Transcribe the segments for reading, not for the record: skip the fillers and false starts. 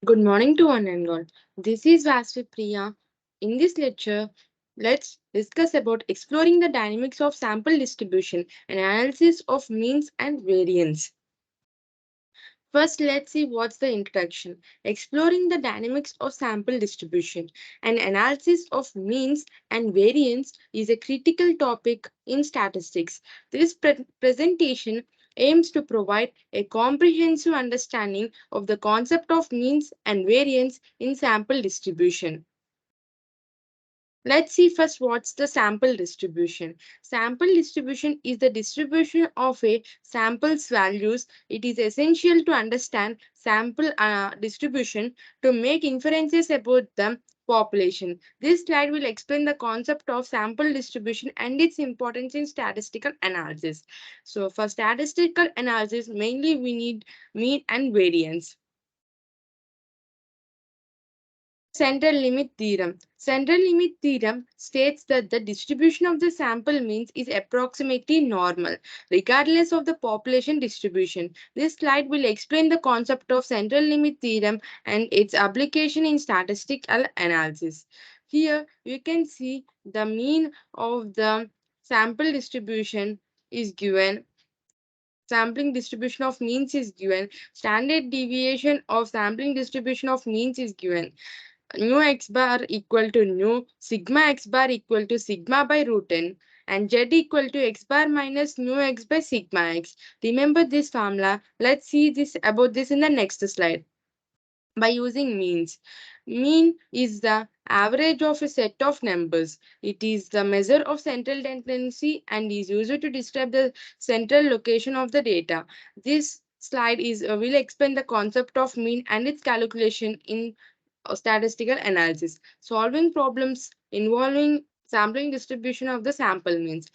Good morning to one and all. This is Vasvi Priya. In this lecture, let's discuss about exploring the dynamics of sample distribution and analysis of means and variance. First, let's see what's the introduction. Exploring the dynamics of sample distribution and analysis of means and variance is a critical topic in statistics. This presentation aims to provide a comprehensive understanding of the concept of means and variance in sample distribution. Let's see first what's the sample distribution. Sample distribution is the distribution of a sample's values. It is essential to understand sample distribution to make inferences about the population. This slide will explain the concept of sample distribution and its importance in statistical analysis. So for statistical analysis, mainly we need mean and variance. Central limit theorem. Central limit theorem states that the distribution of the sample means is approximately normal, regardless of the population distribution. This slide will explain the concept of central limit theorem and its application in statistical analysis. Here you can see the mean of the sample distribution is given. Sampling distribution of means is given. Standard deviation of sampling distribution of means is given. Nu x bar equal to nu sigma x bar equal to sigma by root n and z equal to x bar minus nu x by sigma x. Remember this formula. Let's see this about this in the next slide. By using means. Mean is the average of a set of numbers. It is the measure of central tendency and is used to describe the central location of the data. This slide is will explain the concept of mean and its calculation in statistical analysis, solving problems involving sampling distribution of the sample means.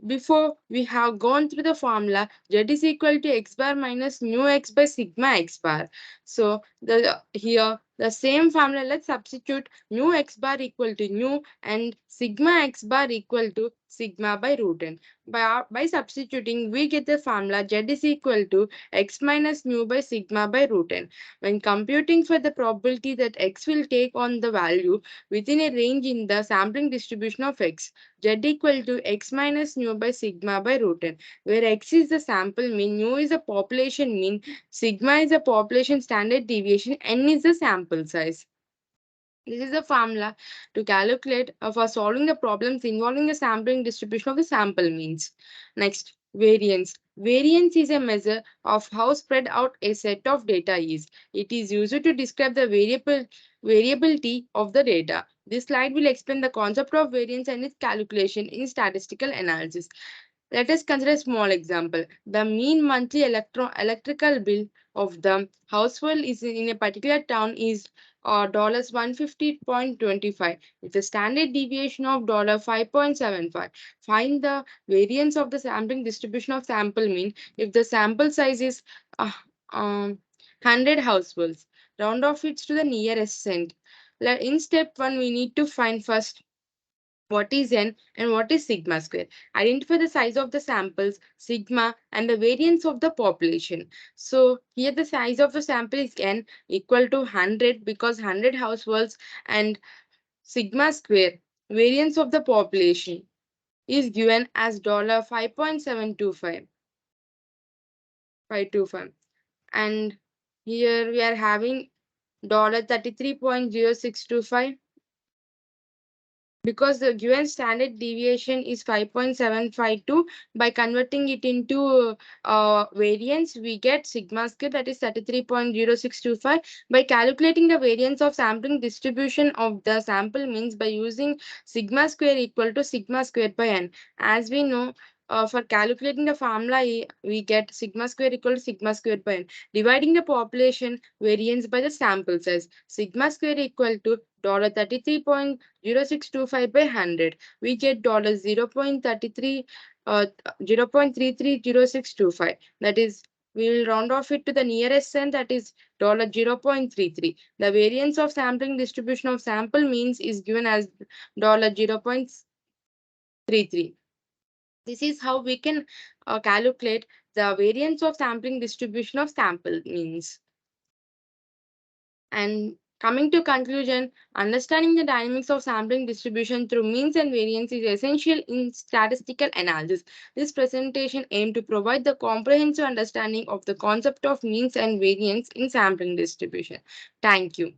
Before we have gone through the formula, z is equal to x bar minus mu x by sigma x bar. So the here the same formula, let's substitute mu x bar equal to nu and sigma x bar equal to sigma by root n. By substituting, we get the formula z is equal to x minus mu by sigma by root n. When computing for the probability that x will take on the value within a range in the sampling distribution of x, z equal to x minus nu by sigma by root n, where x is the sample mean, nu is the population mean, sigma is the population standard deviation, n is the sample size. This is the formula to calculate for solving the problems involving the sampling distribution of the sample means. Next, variance. Variance is a measure of how spread out a set of data is. It is used to describe the variability of the data. This slide will explain the concept of variance and its calculation in statistical analysis. Let us consider a small example. The mean monthly electrical bill of the household is in a particular town is dollars 150.25 with a standard deviation of $5.75. Find the variance of the sampling distribution of sample mean if the sample size is uh, 100 households. Round off it to the nearest cent. In step 1, we need to find first what is n and what is sigma square. Identify the size of the samples, sigma, and the variance of the population. So here the size of the sample is n equal to 100 because 100 households and sigma square variance of the population is given as $5.725. And here we are having $33.0625. Because the given standard deviation is 5.752, by converting it into variance we get sigma square, that is 33.0625. By calculating the variance of sampling distribution of the sample means by using sigma square equal to sigma square by n. As we know, for calculating the formula, we get sigma square equal to sigma square by n. Dividing the population variance by the sample size, sigma square equal to $33.0625 by 100. We get $0.33 uh, 0.330625. That is, we will round off it to the nearest cent, that is $0.33. The variance of sampling distribution of sample means is given as $0.33. This is how we can calculate the variance of sampling distribution of sample means. And coming to conclusion, understanding the dynamics of sampling distribution through means and variance is essential in statistical analysis. This presentation aimed to provide the comprehensive understanding of the concept of means and variance in sampling distribution. Thank you.